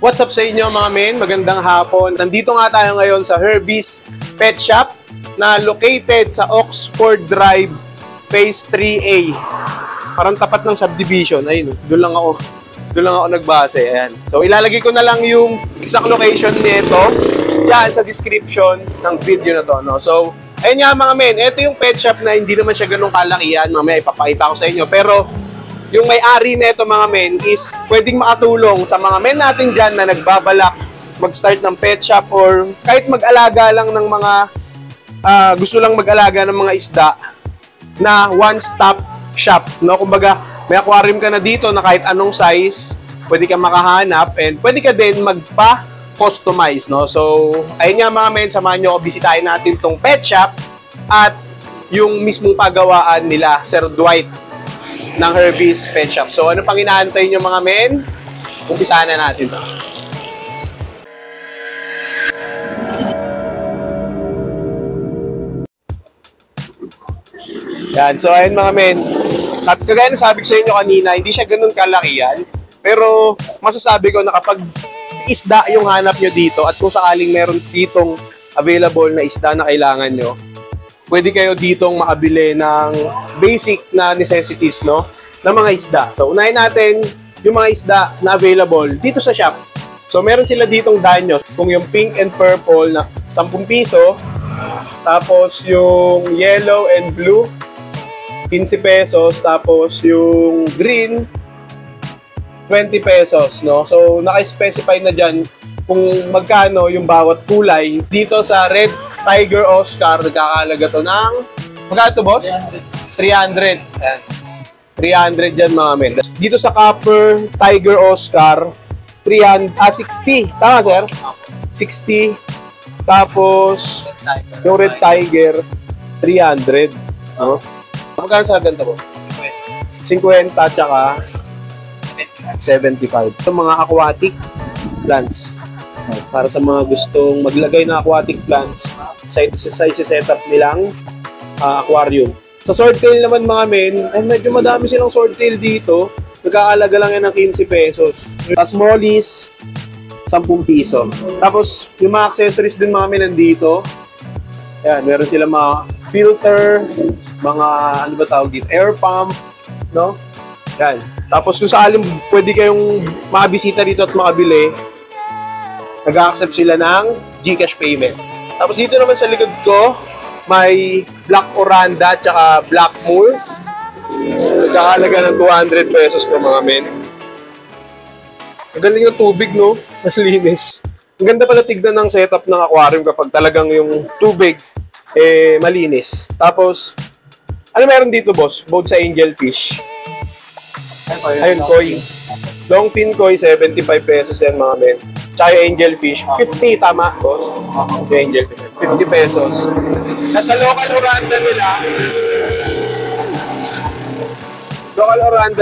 What's up sa inyo mga men? Magandang hapon. Nandito nga tayo ngayon sa Herbie's Pet Shop na located sa Oxford Drive, Phase 3A. Parang tapat ng subdivision. Ayun, doon lang ako nagbase. Ayan. So ilalagay ko na lang yung exact location nito yan sa description ng video na to. No? So ayun nga mga men, ito yung pet shop na hindi naman siya ganun kalakihan. Mamaya ipapakita ko sa inyo. Pero yung may-ari nito mga men is pwedeng makatulong sa mga men natin dyan na nagbabalak mag-start ng pet shop or kahit mag-alaga lang ng mga gusto lang mag-alaga ng mga isda na one-stop shop. No? Kumbaga, may aquarium ka na dito na kahit anong size, pwede ka makahanap and pwede ka din magpa-customize. No? So, ayun nga mga men, samahan nyo ako, bisitahin natin tong pet shop at yung mismong pagawaan nila, Sir Dwight ng Herbie's Pet Shop. So, ano pang inaantay nyo mga men? Umpisahan na natin to. Yan. So, ayun mga men. Kagaya na sabi ko sa inyo kanina, hindi siya ganun kalakihan. Pero, masasabi ko na kapag isda yung hanap nyo dito at kung sakaling meron ditong available na isda na kailangan nyo, pwede kayo ditong makabili ng basic na necessities, no? Ng mga isda. So, unahin natin yung mga isda na available dito sa shop. So, meron sila ditong danyos. Kung yung pink and purple na 10 piso. Tapos, yung yellow and blue, 15 pesos. Tapos, yung green, 20 pesos, no? So, naka-specify na dyan kung magkano yung bawat kulay. Dito sa Red Tiger Oscar, nagkakalaga to ng, magkano to, boss? 300. Ayan. 300 dyan, mga men. Dito sa Copper Tiger Oscar, 60. Tama, sir? 60. Tapos, yung Red Tiger, 300. No? Magkano sa ganito po? 50, tsaka 75. Ito mga aquatic plants. Para sa mga gustong maglagay ng aquatic plants sa setup nilang aquarium. Sa swordtail naman mga men, medyo madami silang swordtail dito. Nagkaalaga lang yan ng 15 pesos. Tapos mollies, 10 piso. Tapos yung mga accessories din mga men nandito. Ayan, meron silang mga filter, mga ano ba tawag dito, air pump, no? Yan. Tapos kung sakaling pwede kayong makabisita dito at makabili, nag-accept sila ng GCash payment. Tapos dito naman sa likod ko, may Black Oranda at saka Black Moor. Nagkakalaga ng 200 pesos to mga men. Ang galing ng tubig, no? Malinis. Ang ganda pala tignan ng setup ng aquarium kapag talagang yung tubig malinis. Tapos, ano meron dito, boss? Both sa angelfish. Ayun, koi. Long fin koi, 75 pesos yan, mga men. Tsaka yung angelfish, 50, tama, boss? Yung angelfish, 50 pesos. Nasa local oranda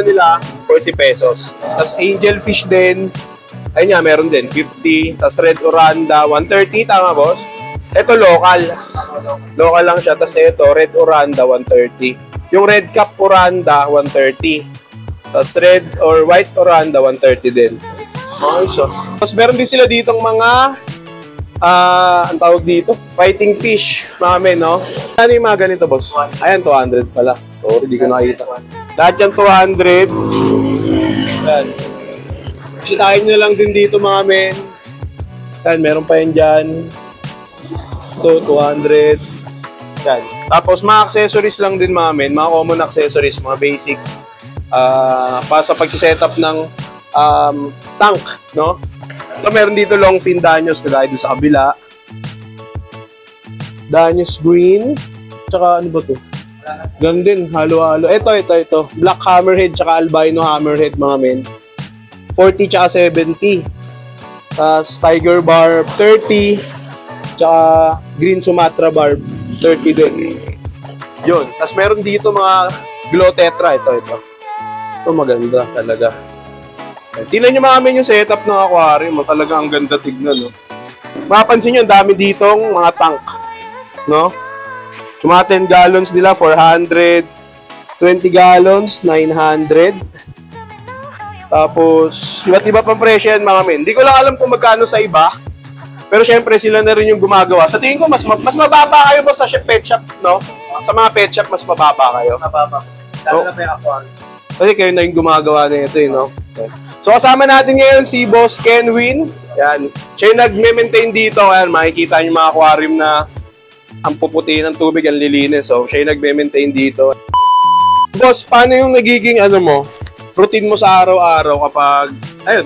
nila, 40 pesos. Tapos angelfish din, ayun nga, meron din, 50. Tapos red oranda, 130, tama, boss? Ito local. Local lang siya. Tapos ito, red oranda, 130. Yung red cap oranda, 130. Tapos red or white oranda, 130 din. Okay, so. Tapos meron din sila ditong mga, ang tawag dito, fighting fish, mga men, no? Ano yung mga ganito, boss? Ayan, 200 pala. Sorry, di ko nakita. Lahat yan 200. Ayan. Bisitahin nyo lang din dito, mga men. Ayan, meron pa yan dyan. Ito, 200. Ayan. Tapos mga accessories lang din, mga men. Mga common accessories, mga basics. Para sa pag-setup ng tank, no? So, meron dito long fin danyos, kagaya doon sa kabila. Danyos green. Tsaka ano ba to? Ganun din, halo-halo. Ito. Black hammerhead, tsaka albino hammerhead, mga men. 40 tsaka 70. Tapos tiger barb, 30. Tsaka green Sumatra barb, 30 din. Yun. Tapos meron dito mga glow tetra. Ito. Ito maganda talaga. Tingnan nyo mga men yung setup ng aquarium. Talaga ang ganda tignan, no? Mapapansin nyo, ang dami ditong mga tank, no? Yung mga 10 gallons nila, 400. 20 gallons, 900. Tapos, iba't iba pang presyo yan mga men. Hindi ko lang alam kung magkano sa iba. Pero syempre, sila na rin yung gumagawa. Sa tingin ko, mas mababa kayo ba sa pet shop, no? Sa mga pet shop, mas mababa kayo. Mababa. Lalo na may aquarium. Kasi kayo na yung gumagawa na ito, no? So, kasama natin ngayon si Boss Kenwin. Yan. Siya yung nag-maintain dito. Ayan, makikita niyo mga aquarium na ang puputi ng tubig, ang lilinis. So, siya yung nag-maintain dito. Boss, paano yung nagiging, routine mo sa araw-araw kapag,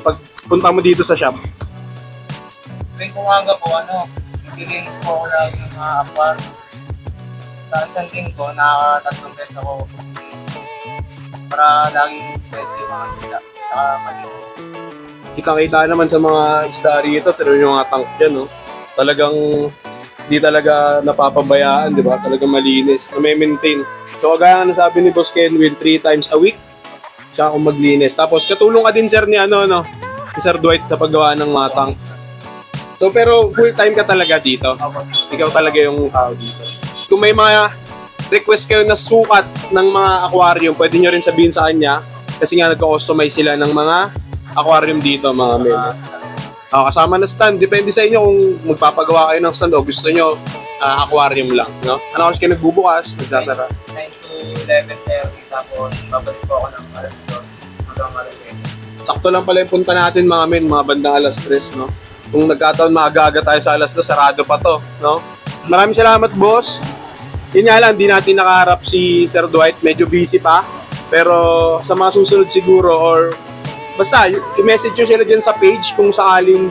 pag punta mo dito sa shop? Tuwing umaga po, nagilinis po ako lagi ng mga aquarium. Sa isang linggo, nakakatatlong beses ako maglinis. Para laging pwede yung mga isda. Kita-kita naman sa mga isda rito, pero yung mga tank dyan, no? Talagang, di talaga napapabayaan, di ba? Talagang malinis, na may maintain. So, kagaya nga nasabi ni Boss Kenwin, 3 times a week, siya akong maglinis. Tapos, katulong ka din, sir, ni ni Sir Dwight sa paggawa ng mga tank. So, pero full-time ka talaga dito? Ikaw talaga yung tao dito. Kung may mga request kayo na sukat ng mga aquarium, pwede nyo rin sabihin sa kanya kasi nga nagko-customize sila ng mga aquarium dito, mga men. Kasama na stand. Depende sa inyo kung magpapagawa kayo ng stand o gusto nyo aquarium lang. No? Ano kasi kayo nagbubukas, nagsasara? 9 to 11:30, tapos babalik po ako ng alas 2 hanggang alas 8. Sakto lang pala yung punta natin, mga men, mga bandang alas 3, no? Kung nagkataon maaga-aga tayo sa alas 2, sarado pa to, no? Maraming salamat, boss. Yun nga lang, di natin nakaharap si Sir Dwight. Medyo busy pa. Pero sa mga susunod siguro or basta, i-message nyo sila dyan sa page kung sakaling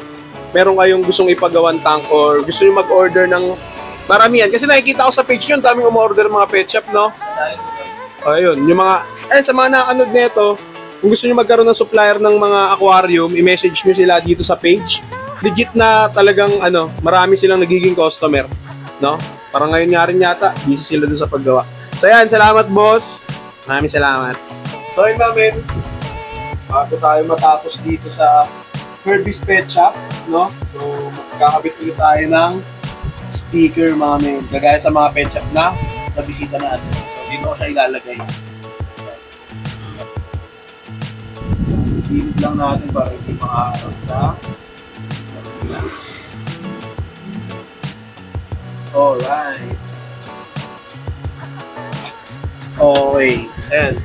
meron kayong gustong ipagawan tank or gusto nyo mag-order ng maramihan. Kasi nakikita ko sa page yun, daming umorder mga pet shop, no? Ayun, yung mga, sa mga nakanood nito, kung gusto nyo magkaroon ng supplier ng mga aquarium, i-message nyo sila dito sa page. Legit na talagang marami silang nagiging customer, no? Parang ngayon nga rin yata, busy sila dun sa paggawa. So yan, salamat boss. Maraming salamat. So yun namin, bago tayo matapos dito sa Herbie's Pet Shop, no? So magkakabit ulit tayo ng sticker, mga men. Kagaya sa mga pet shop na nabisita natin. So dito ko siya ilalagay. Dilid lang natin para hindi makaharap sa alright. Okay. Ayan.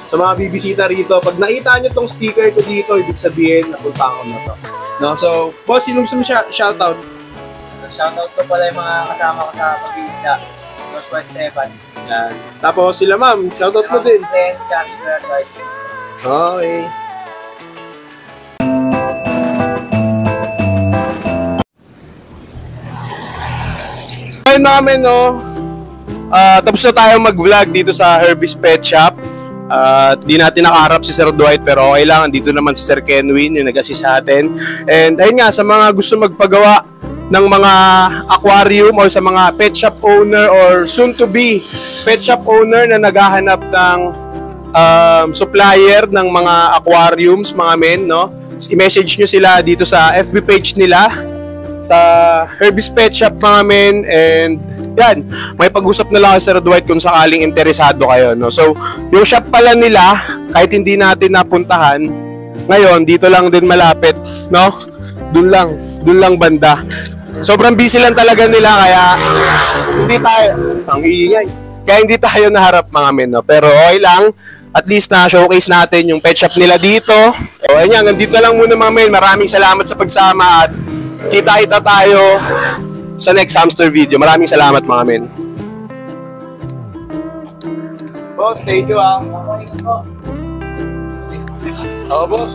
Sa mga bibisita rito, pag nakita nyo tong sticker ko dito, ibig sabihin, napunta ko na to. No? So, boss, sinong shoutout? Shoutout ko pala yung mga kasama ko sa pag-iisda. Joshua Esteban. Yan. Tapos sila ma'am, shoutout mo din. Okay. Ayun namin, no? Tapos na tayo mag-vlog dito sa Herbie's Pet Shop. Di natin nakaharap si Sir Dwight, pero okay lang. Dito naman si Sir Kenwin, yung nag-assist sa atin. And ayun nga, sa mga gusto magpagawa ng mga aquarium or sa mga pet shop owner or soon to be pet shop owner na naghahanap ng supplier ng mga aquariums, mga men, no? I-message nyo sila dito sa FB page nila sa Herbie's Pet Shop, mga men. And yan, may pag-usap na lang Sir Dwight kung sakaling interesado kayo, no? So, yung shop pala nila, kahit hindi natin napuntahan ngayon, dito lang din malapit, no? Doon lang banda. Sobrang busy lang talaga nila, kaya hindi tayo, ang iingay, kaya hindi tayo naharap, mga men, no? Pero okay lang, at least na showcase natin yung pet shop nila dito. So, ayun yan, nandito lang muna, mga men. Maraming salamat sa pagsama at kita-kita tayo sa next hamster video. Maraming salamat, mga men. Boss, thank you, ah. Oo, boss.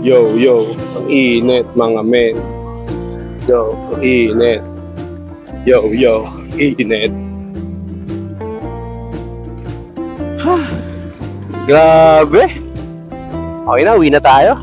Yo, ang init, mga men. Yo, ang init. Yo, init. Grabe. Okay na, uwi na tayo.